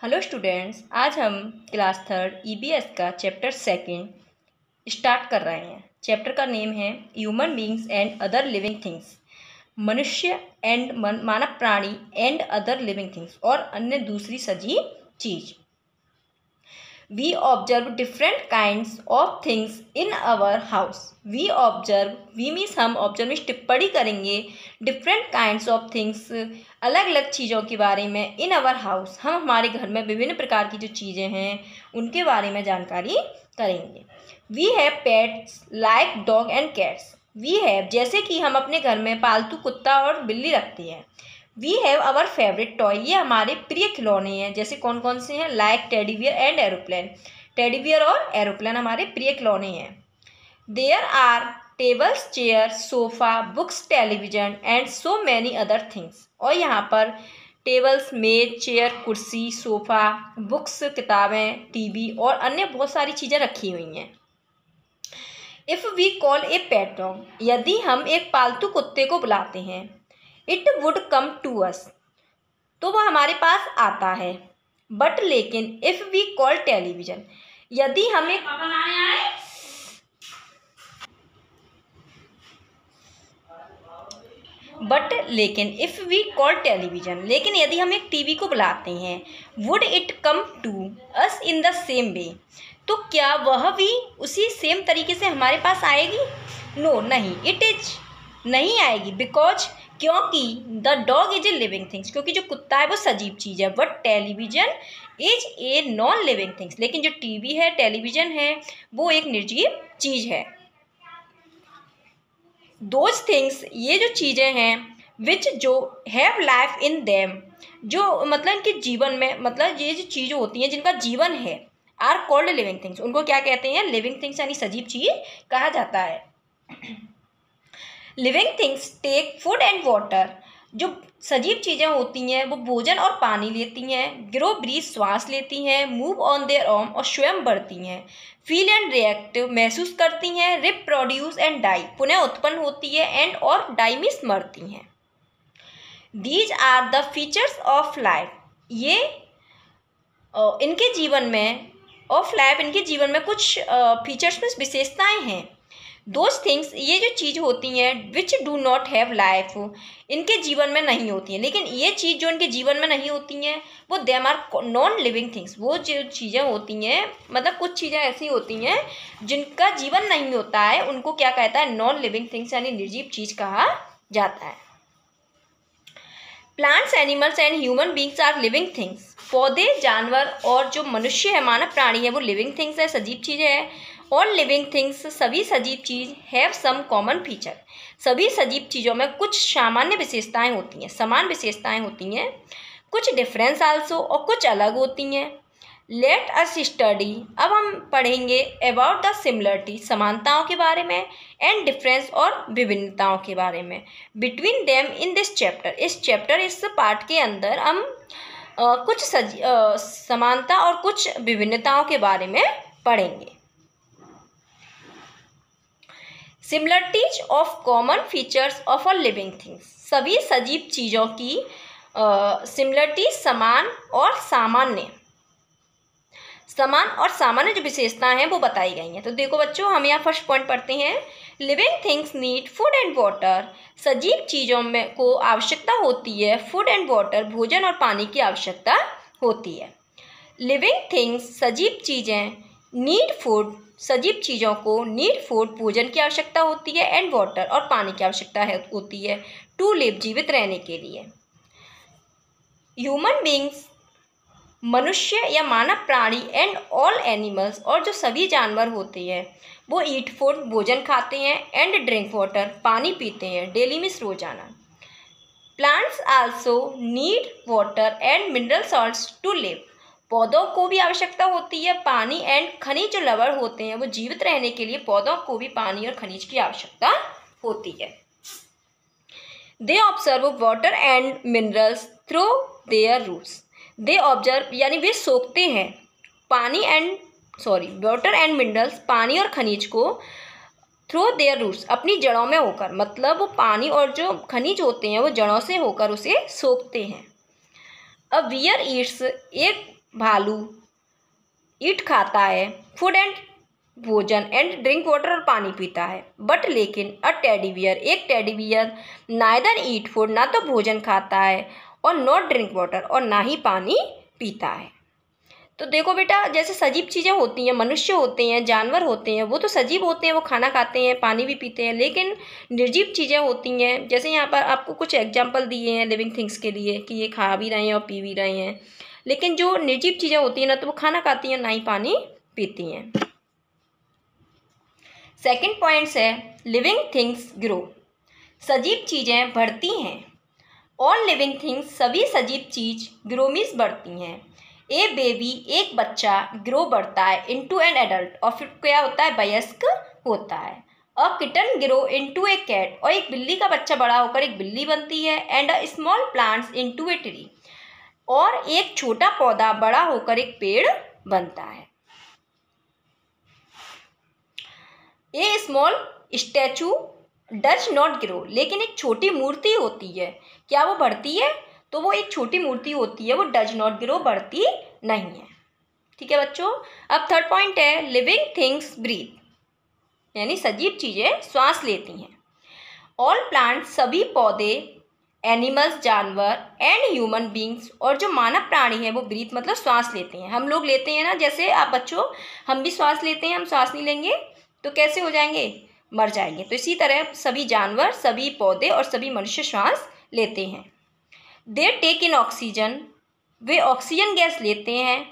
Hello students, आज हम class third EBS का चैप्टर सेकंड स्टार्ट कर रहे हैं। चैप्टर का नेम है human beings and other living things. मनुष्य एंड मानव प्राणी एंड अदर लिविंग थिंग्स और अन्य दूसरी सजीव चीज। We observe different kinds of things in our house. We observe, we means हम observe means टिप्पणी करेंगे different kinds of things, अलग अलग चीज़ों के बारे में in our house, हम हमारे घर में विभिन्न प्रकार की जो चीज़ें हैं उनके बारे में जानकारी करेंगे। We have pets like dog and cats. We have जैसे कि हम अपने घर में पालतू कुत्ता और बिल्ली रखते हैं। We have our favourite toy, ये हमारे प्रिय खिलौने हैं। जैसे कौन कौन से हैं? Like teddy bear and aeroplane. Teddy bear और एरोप्लेन हमारे प्रिय खिलौने हैं। There are tables, chair, sofa, books, television and so many other things. और यहाँ पर टेबल्स, मेज, चेयर, कुर्सी, सोफा, बुक्स, किताबें, टीवी और अन्य बहुत सारी चीज़ें रखी हुई हैं। If we call a pet dog, यदि हम एक पालतू कुत्ते को बुलाते हैं, it would come to us, तो वह हमारे पास आता है। बट लेकिन इफ़ वी कॉल टेलीविज़न, यदि हम एक लेकिन इफ़ वी कॉल टेलीविज़न, लेकिन यदि हम एक टीवी को बुलाते हैं, would it come to us in the same way, तो क्या वह भी उसी सेम तरीके से हमारे पास आएगी? नो, नहीं, इट इज नहीं आएगी। बिकॉज क्योंकि the dog is a living things, क्योंकि जो कुत्ता है वो सजीव चीज़ है। But television is a non living things, लेकिन जो टीवी है, टेलीविज़न है, वो एक निर्जीव चीज़ है। दोज थिंग्स, ये जो चीज़ें हैं, विच जो हैव लाइफ इन देम, जो मतलब इनके जीवन में, मतलब ये जो चीज़ें होती हैं जिनका जीवन है, आर कॉल्ड लिविंग थिंग्स, उनको क्या कहते हैं? लिविंग थिंग्स, यानी सजीव चीज़ कहा जाता है। Living things take food and water, जो सजीव चीज़ें होती हैं वो भोजन और पानी लेती हैं। ग्रो, ब्रीथ, श्वास लेती हैं। मूव ऑन देयर ओन, और स्वयं बढ़ती हैं। फील एंड रिएक्ट, महसूस करती हैं। रिप्रोड्यूस एंड डाई, पुनः उत्पन्न होती है। एंड और डाई मीन्स मरती हैं। These are the features of life, ये इनके जीवन में ऑफ लाइफ, इनके जीवन में कुछ फीचर्स में विशेषताएं हैं। दोज थिंग्स, ये जो चीज़ होती हैं, which do not have life, इनके जीवन में नहीं होती हैं। लेकिन ये चीज़ जो इनके जीवन में नहीं होती हैं वो them are non living things, वो जो चीज़ें होती हैं, मतलब कुछ चीज़ें ऐसी होती हैं जिनका जीवन नहीं होता है, उनको क्या कहता है? नॉन लिविंग थिंग्स, यानी निर्जीव चीज़ कहा जाता है। Plants, animals and human beings are living things, पौधे, जानवर और जो मनुष्य है, मानव प्राणी है, वो लिविंग थिंग्स है, सजीव चीज़ें हैं। ऑल लिविंग थिंग्स, सभी सजीव चीज़, हैव सम कॉमन फीचर, सभी सजीव चीज़ों में कुछ सामान्य विशेषताएं होती हैं, समान विशेषताएं होती हैं। कुछ डिफरेंस आल्सो, और कुछ अलग होती हैं। लेट अस स्टडी, अब हम पढ़ेंगे अबाउट द सिमिलरिटी, समानताओं के बारे में, एंड डिफरेंस, और विभिन्नताओं के बारे में, between them in this chapter, इस पार्ट के अंदर हम कुछ समानता और कुछ विभिन्नताओं के बारे में पढ़ेंगे। Similarities of common features of a living things, सभी सजीव चीज़ों की सिमिलरिटीज, समान और सामान्य जो विशेषताएं हैं वो बताई गई हैं। तो देखो बच्चों, हम यहाँ फर्स्ट पॉइंट पढ़ते हैं। Living things need food and water, सजीव चीज़ों में को आवश्यकता होती है फूड एंड वाटर, भोजन और पानी की आवश्यकता होती है। लिविंग थिंग्स, सजीव चीज़ें, नीड फूड, सजीव चीज़ों को नीड फूड, भोजन की आवश्यकता होती है, एंड वाटर, और पानी की आवश्यकता होती है, टू लिव, जीवित रहने के लिए। ह्यूमन बींग्स, मनुष्य या मानव प्राणी, एंड ऑल एनिमल्स, और जो सभी जानवर होते हैं वो ईट फूड, भोजन खाते हैं, एंड ड्रिंक वाटर, पानी पीते हैं, डेली मीन्स रोजाना। Plants also need water and mineral salts to live, पौधों को भी आवश्यकता होती है पानी एंड खनिज, जो लवण होते हैं वो जीवित रहने के लिए पौधों को भी पानी और खनिज की आवश्यकता होती है। They observe water and minerals through their roots, they observe यानी वे सोखते हैं वाटर एंड मिनरल्स, पानी और खनिज को, थ्रू देयर रूट्स, अपनी जड़ों में होकर, मतलब वो पानी और जो खनिज होते हैं वो जड़ों से होकर उसे सोखते हैं। अ बियर ईट्स, एक भालू ईट खाता है, फूड एंड भोजन एंड ड्रिंक वाटर और पानी पीता है। बट लेकिन अ टेडी बियर, एक teddy bear neither eat food, ना तो भोजन खाता है और नॉट ड्रिंक वाटर, और ना ही पानी पीता है। तो देखो बेटा, जैसे सजीव चीज़ें होती हैं, मनुष्य होते हैं, जानवर होते हैं, वो तो सजीव होते हैं, वो खाना खाते हैं, पानी भी पीते हैं। लेकिन निर्जीव चीज़ें होती हैं, जैसे यहाँ पर आपको कुछ एग्जाम्पल दिए हैं लिविंग थिंग्स के लिए कि ये खा भी रहे हैं और पी भी रहे हैं। लेकिन जो निर्जीव चीज़ें होती हैं ना, तो वो खाना खाती हैं, ना ही पानी पीती हैं। सेकंड पॉइंट्स है लिविंग थिंग्स ग्रो, सजीव चीज़ें बढ़ती हैं। ऑल लिविंग थिंग्स, सभी सजीव चीज ग्रो मीन्स बढ़ती हैं। ए बेबी, एक बच्चा, ग्रो बढ़ता है इनटू एन एडल्ट, और फिर क्या होता है, वयस्क होता है। A kitten grow into a cat, और एक बिल्ली का बच्चा बड़ा होकर एक बिल्ली बनती है। And a small plants into a tree, और एक छोटा पौधा बड़ा होकर एक पेड़ बनता है। A small statue does not grow, लेकिन एक छोटी मूर्ति होती है, क्या वो बढ़ती है? तो वो एक छोटी मूर्ति होती है, वो डज नॉट ग्रो, बढ़ती नहीं है। ठीक है बच्चों। अब थर्ड पॉइंट है लिविंग थिंग्स ब्रीथ, यानी सजीव चीज़ें श्वास लेती हैं। ऑल प्लांट्स, सभी पौधे, एनिमल्स, जानवर एंड ह्यूमन बींग्स, और जो मानव प्राणी है वो ब्रीथ मतलब श्वास लेते हैं। हम लोग लेते हैं ना, जैसे आप बच्चों, हम भी श्वास लेते हैं, हम श्वास नहीं लेंगे तो कैसे हो जाएंगे, मर जाएंगे। तो इसी तरह सभी जानवर, सभी पौधे और सभी मनुष्य श्वास लेते हैं। दे टेक इन ऑक्सीजन, वे ऑक्सीजन गैस लेते हैं,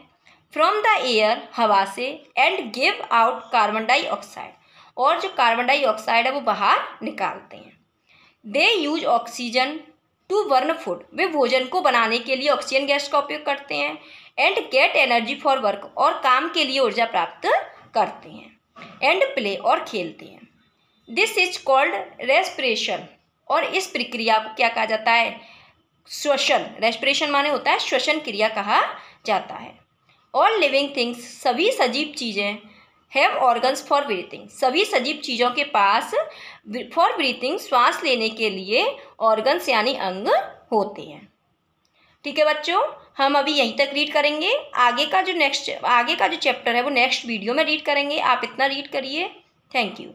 फ्रॉम द एयर, हवा से, and give out carbon dioxide, और जो कार्बन डाइऑक्साइड है वो बाहर निकालते हैं। They use oxygen to burn food, वे भोजन को बनाने के लिए ऑक्सीजन गैस का उपयोग करते हैं। And get energy for work, और काम के लिए ऊर्जा प्राप्त करते हैं। एंड प्ले, और खेलते हैं। दिस इज कॉल्ड रेस्पिरेशन, और इस प्रक्रिया को क्या कहा जाता है, श्वसन। रेस्पिरेशन माने होता है श्वसन क्रिया कहा जाता है। ऑल लिविंग थिंग्स, सभी सजीव चीज़ें, हैव ऑर्गन्स फॉर ब्रीथिंग, सभी सजीव चीज़ों के पास फॉर ब्रीथिंग, श्वास लेने के लिए ऑर्गन्स यानी अंग होते हैं। ठीक है बच्चों, हम अभी यहीं तक रीड करेंगे। आगे का जो चैप्टर है वो नेक्स्ट वीडियो में रीड करेंगे। आप इतना रीड करिए। Thank you.